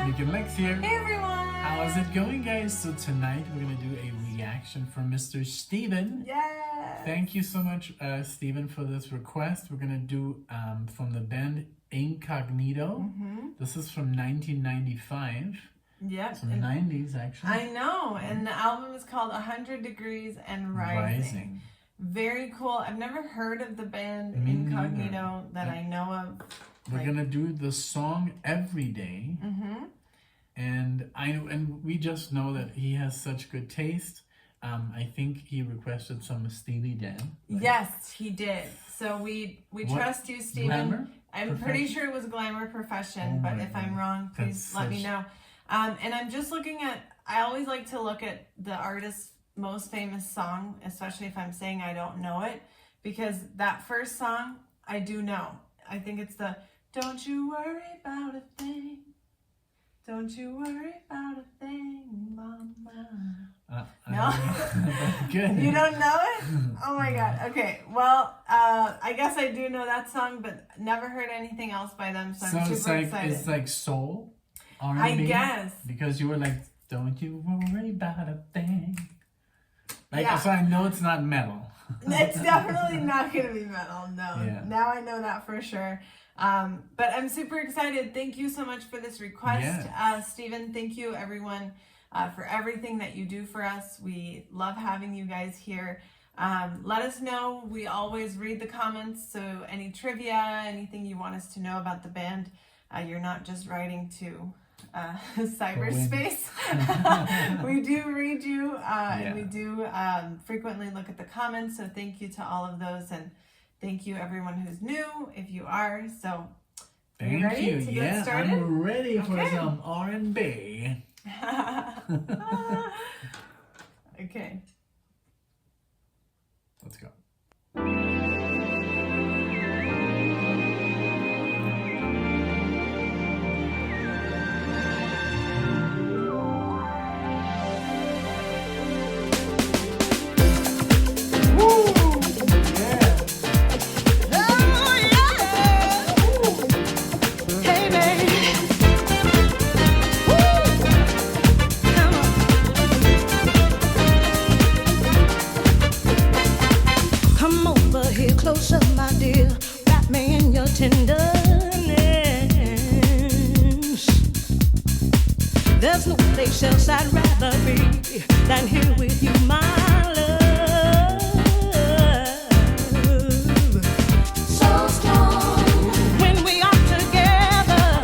NicknLex here. Hey everyone! How's it going, guys? So tonight we're gonna do a reaction from Mr. Steven. Yes! Thank you so much, Steven, for this request. We're gonna do from the band Incognito. This is from 1995. Yep. From the 90s, actually. I know, and the album is called 100 Degrees and Rising. Very cool. I've never heard of the band Incognito that I know of. We're gonna do the song Every Day. And we just know that he has such good taste. I think he requested some Steely Dan. Right? Yes, he did. So we trust you, Steven. Glamour? I'm pretty sure it was Glamour Profession, but if I'm wrong, please let me know. And I'm just looking at, I always like to look at the artist's most famous song, especially if I'm saying I don't know it, because that first song, I do know. I think it's the, don't you worry about a thing. Don't you worry about a thing, mama. No? Good. You don't know it? Oh my god. Okay, well, I guess I do know that song, but never heard anything else by them, so I'm super excited. It's like soul, R&B. I guess. Because you were like, don't you worry about a thing. Like, yeah. So I know it's not metal. It's definitely not going to be metal, no. Yeah. Now I know that for sure. But I'm super excited. Thank you so much for this request, Steven. Thank you, everyone, for everything that you do for us. We love having you guys here. Let us know. We always read the comments, so any trivia, anything you want us to know about the band, you're not just writing to cyberspace. We do read you, and we do frequently look at the comments, so thank you to all of those, and thank you everyone who's new, if you are. So thank you. Yeah, I'm ready for some R&B. Okay. Let's go. Closer, my dear, wrap me in your tenderness. There's no place else I'd rather be than here with you, my love. So strong when we are together,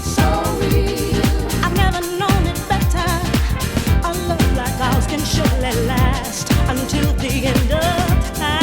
so real. I've never known it better. A love like ours can surely last until the end of time.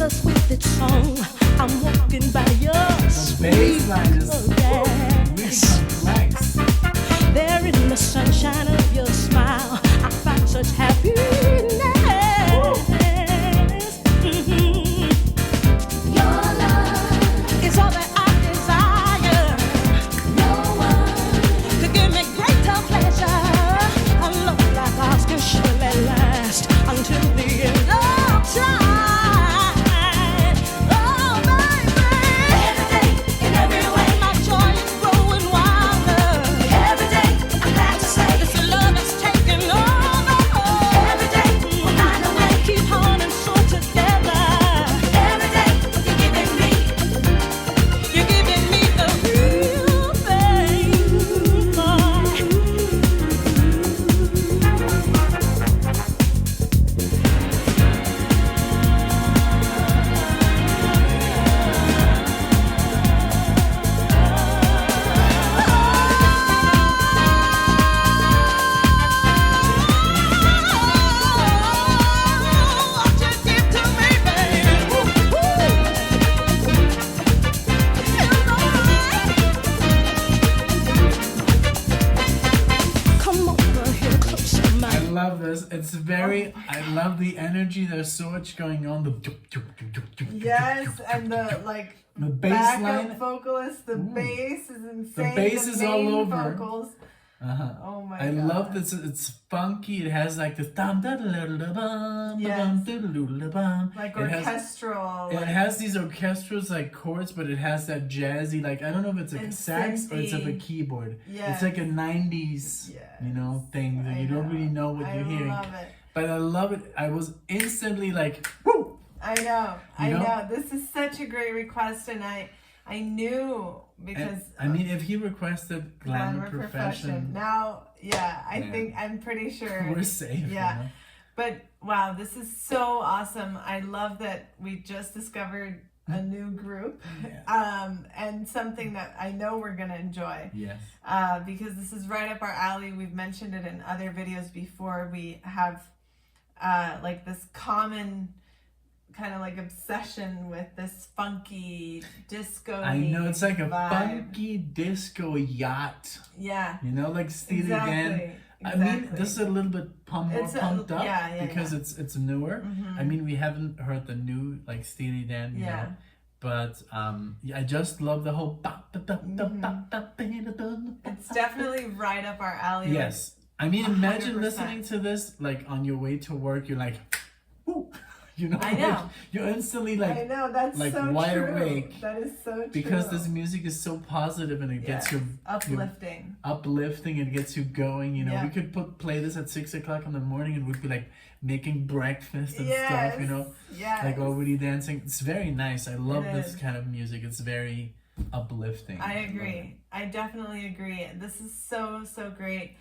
Us with its song, I'm walking by your sweet caress. There in the sunshine of your smile, I find such happiness. Your love is all that I desire. No one could give me greater pleasure. A love like ours can surely last until the end of time. My it's very. I love the energy. There's so much going on. Yes, and the like the bass line. backup vocalist. The bass is insane. The bass is all main over. Vocals. Oh my god. I love this. It's funky. It has like this Like orchestral. It has these orchestrals like chords, but it has that jazzy, like I don't know if it's a sax or it's a keyboard. Yes. It's like a 90s, thing that you don't really know what you're hearing. I love it. But I love it. I was instantly like, woo! I know. This is such a great request, and I knew because if he requested Glamour Profession, now, I'm pretty sure we're safe. Yeah, but wow, this is so awesome. I love that we just discovered a new group, and something that I know we're gonna enjoy. Yes. Because this is right up our alley. We've mentioned it in other videos before. We have like this common kind of like obsession with this funky disco. I know, it's like a vibe. funky disco yacht. Yeah. Like Steely Dan. I mean, this is a little bit more pumped up because it's newer. I mean, we haven't heard the new like Steely Dan, you know. But I just love the whole. It's definitely right up our alley. Yes. I mean, imagine 100%. Listening to this like on your way to work. You're like, whoo. I know. Like, you're instantly like, I know, that's like so wide true. awake. That is so true. Because this music is so positive and it gets you uplifting. Uplifting, it gets you going. We could play this at 6 o'clock in the morning and we'd be like making breakfast and stuff. Like already dancing. It's very nice. I love this kind of music. It's very uplifting. I agree. I definitely agree. This is so great.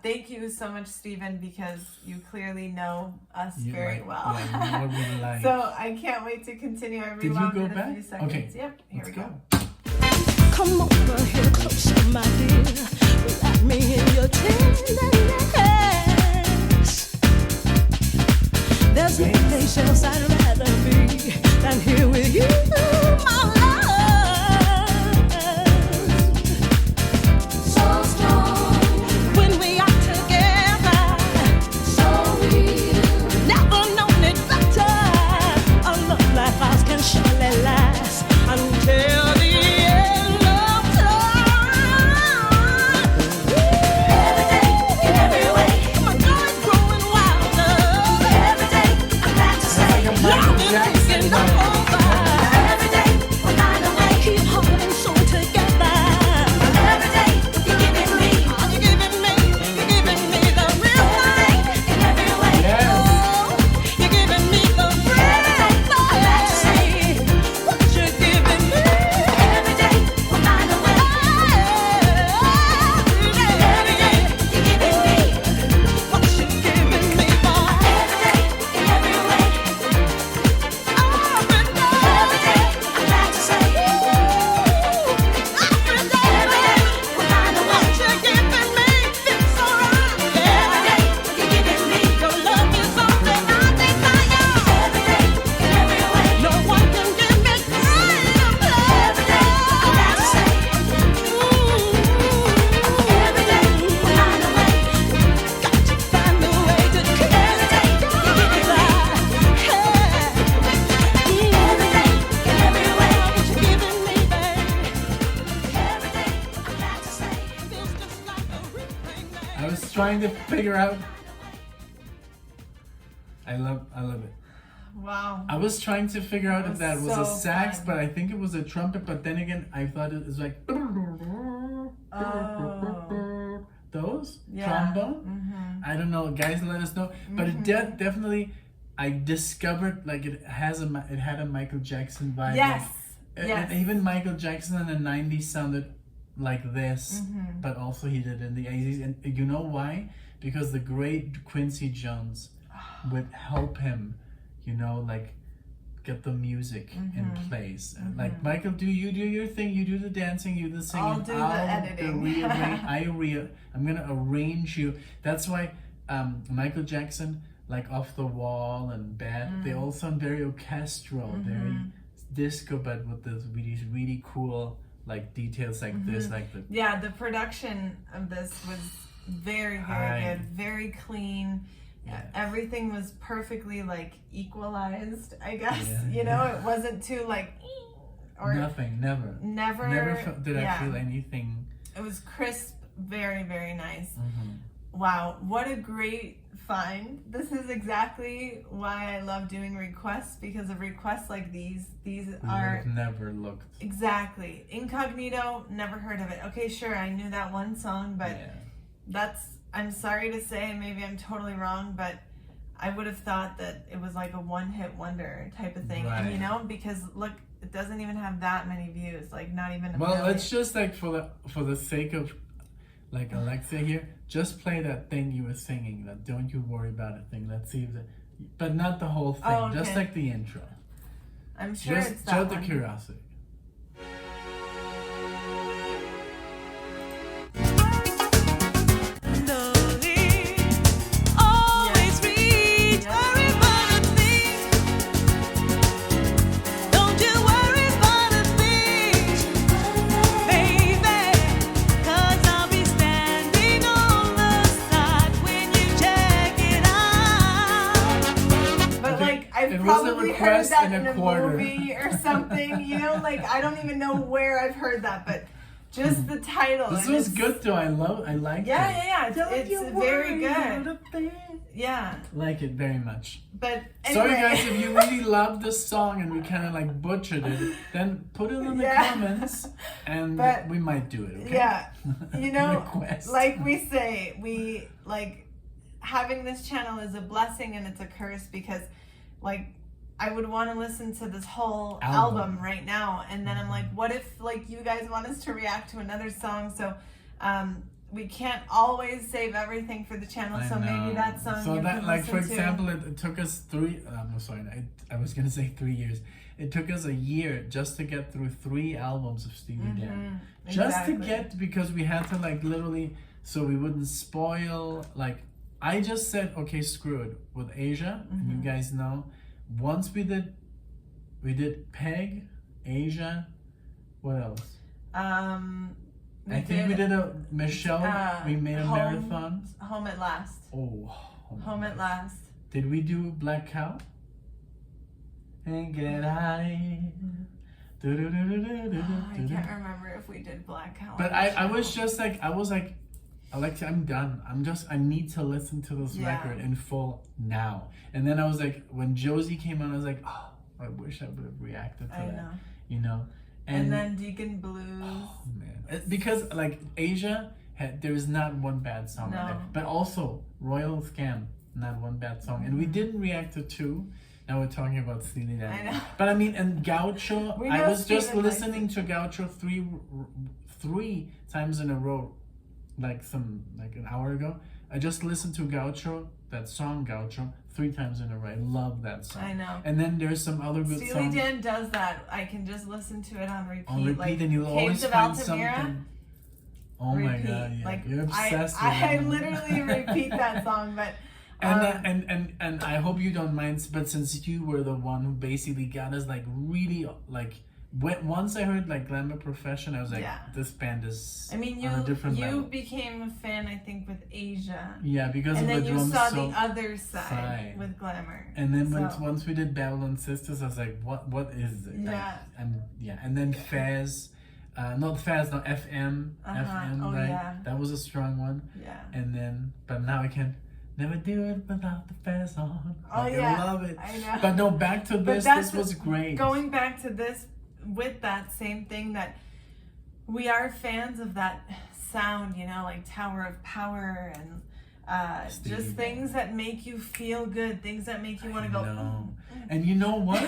Thank you so much, Stephen, because you clearly know us very well. Yeah, you know what we like. So I can't wait to continue. I rewound it a few seconds. Okay. Yep, here we go. Come over here closer, my dear. Wrap me in your tenderness. There's no place else I'd rather be than here with you, my love. So strong. Surely last until the end of time. Every day, in every way, my girl is growing wilder. Every day, I'm glad to say, love is taking over. Every day, we're not away, keep heart and soul together. Every day, you're giving me the real thing. In every way, you're giving me the real thing. Trying to figure out. I love it. Wow. I was trying to figure out if that was a sax, fun. but I think it was a trumpet. But then again, I thought it was like those trombone. I don't know, guys. Let us know. But it definitely, I discovered like it had a Michael Jackson vibe. Yes. And even Michael Jackson in the 90s sounded like this, but also he did in the 80s. And you know why? Because the great Quincy Jones would help him, like get the music in place. Like, Michael, you do your thing, you do the dancing, you do the singing. I'll do the editing. I'm gonna arrange you. That's why Michael Jackson, like Off the Wall and Bad, they all sound very orchestral, very disco, but with these really cool like details like this, like the production of this was very good, very clean, Yeah. Everything was perfectly like equalized, I guess. Yeah. You know, it wasn't too like or Nothing, never. Never did I feel anything. It was crisp, very, very nice. Mm-hmm. Wow, what a great find. This is exactly why I love doing requests, because of requests like these are never looked. Exactly. Incognito, never heard of it. Okay, sure, I knew that one song, but I'm sorry to say, maybe I'm totally wrong, but I would have thought that it was like a one-hit wonder type of thing. Right. And, you know, because look, it doesn't even have that many views, like not even a Well, million. let's just like for the sake of like Alexa here, just play that thing you were singing, that "Don't You Worry About It" thing. Let's see if but not the whole thing, Oh, okay. just like the intro. I'm sure Just it's that the one. curiosity. I've probably heard that in a movie or something, you know, like I don't even know where I've heard that, but just the title. This was good though. I like it. Yeah. It's very good. Yeah. Like it very much. But anyway. Sorry guys, if you really love this song and we kind of like butchered it, then put it in the comments and we might do it, okay? Yeah. You know, Request. like we say, we like having this channel is a blessing and it's a curse, because like I would want to listen to this whole album right now, and then I'm like, what if like you guys want us to react to another song? So we can't always save everything for the channel, so maybe that song so you that can like listen for to. example it took us I was gonna say 3 years. It took us a year just to get through 3 albums of Steely Dan. Just to get, because we had to like literally, so we wouldn't spoil, like I just said, okay, screw it with Asia, and you guys know, once we did Peg, Asia, what else? I think we did a Michelle. We made a marathon. Home at Last. Oh, Home at Last. Did we do Black Cow? And get high. I can't remember if we did Black Cow. But I was like, Alexa, I'm done. I need to listen to this record in full now. And then I was like, when Josie came on, I was like, oh, I wish I would have reacted to that. Know. You know? And then Deacon Blues. Oh, man. Because, like, Asia, there is not one bad song on there. But also, Royal Scam, not one bad song. And we didn't react to 2. Now we're talking about Steely Dan. I know. But I mean, and Gaucho, I was just listening to Gaucho three times in a row. Like an hour ago, I just listened to Gaucho, that song Gaucho, 3 times in a row. I love that song. I know. And then there's some other good songs. Steely Dan does that. I can just listen to it on repeat. On repeat, like, and you'll always find something. Oh my god, yeah. Like, You're obsessed with I it. literally repeat that song, but and I hope you don't mind, but since you were the one who basically got us like really like. Once I heard like Glamour Profession, I was like, this band is on a different level. You became a fan, I think, with Asia. Yeah, because and of the drums. And then you saw the other side with Glamour. And then once we did Babylon Sisters, I was like, what is it? Yeah. And then Faz, not Faz, no, FM, FM, right? Yeah. That was a strong one. Yeah. And then, but now I can never do it without the Faz on. Oh yeah. I love it. I know. But no, back to this. This was great. Going back to this, with that same thing, that we are fans of that sound, you know, like Tower of Power and just things that make you feel good, things that make you want to go. And you know what?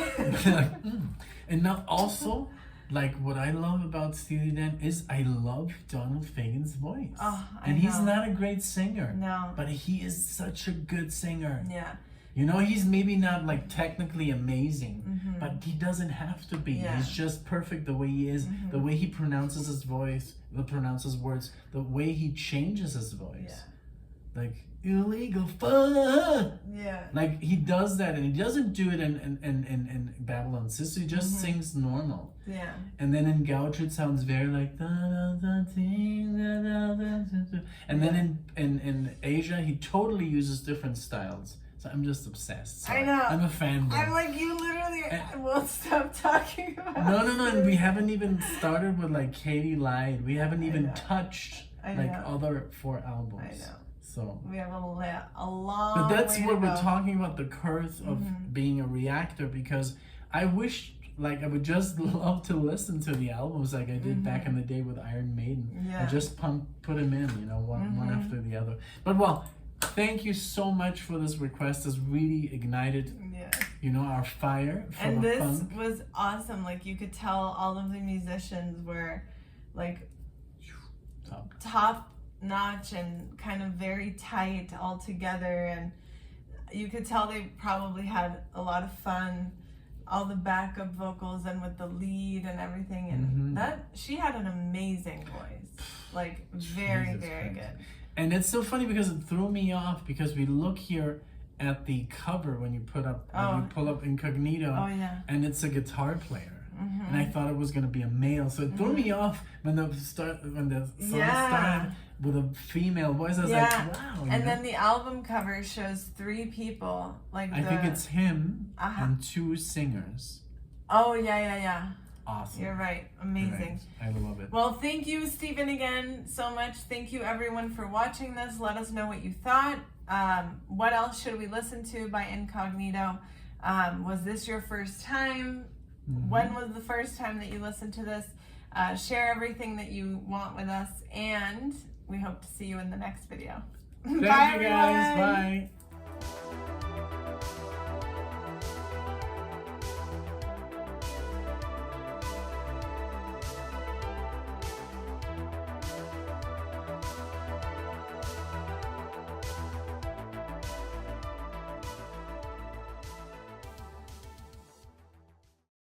And now also, like what I love about Steely Dan is I love Donald Fagen's voice. And he's not a great singer. No. But he is such a good singer. Yeah. You know, he's maybe not like technically amazing, but he doesn't have to be. He's just perfect the way he is, the way he pronounces his voice, pronounces words, the way he changes his voice. Like, illegal fuck. Yeah. Like he does that, and he doesn't do it in Babylon Sister. He just sings normal. Yeah. And then in Gaucho it sounds very like da, da, da, ding, da, da, da, da, da. And then in Asia he totally uses different styles. So I'm just obsessed. I know. I'm a fanboy. I'm like, you literally won't stop talking about No, and we haven't even started with like Katie Lied. We haven't even touched like other 4 albums. I know. So we have a long but that's way what to we're go. talking about, the curse of being a reactor, because I wish like I would just love to listen to the albums like I did back in the day with Iron Maiden. Yeah. I just put them in, you know, one after the other. But well, thank you so much for this request. It's really ignited, you know, our fire for and the this funk. was awesome. Like you could tell all of the musicians were like top notch and kind of very tight all together, and you could tell they probably had a lot of fun, all the backup vocals and with the lead and everything, and that she had an amazing voice, like very good. And it's so funny because it threw me off, because we look here at the cover when you pull up Incognito, and it's a guitar player. And I thought it was gonna be a male, so it threw me off when the song started with a female voice. I was like, wow. And then the album cover shows 3 people. Like I think it's him and 2 singers. Oh yeah. Awesome. You're right. Amazing. Right. I love it. Well, thank you, Stephen, again so much. Thank you, everyone, for watching this. Let us know what you thought. What else should we listen to by Incognito? Was this your first time? When was the first time that you listened to this? Share everything that you want with us, and we hope to see you in the next video. Thank you guys. Bye, everyone. Bye.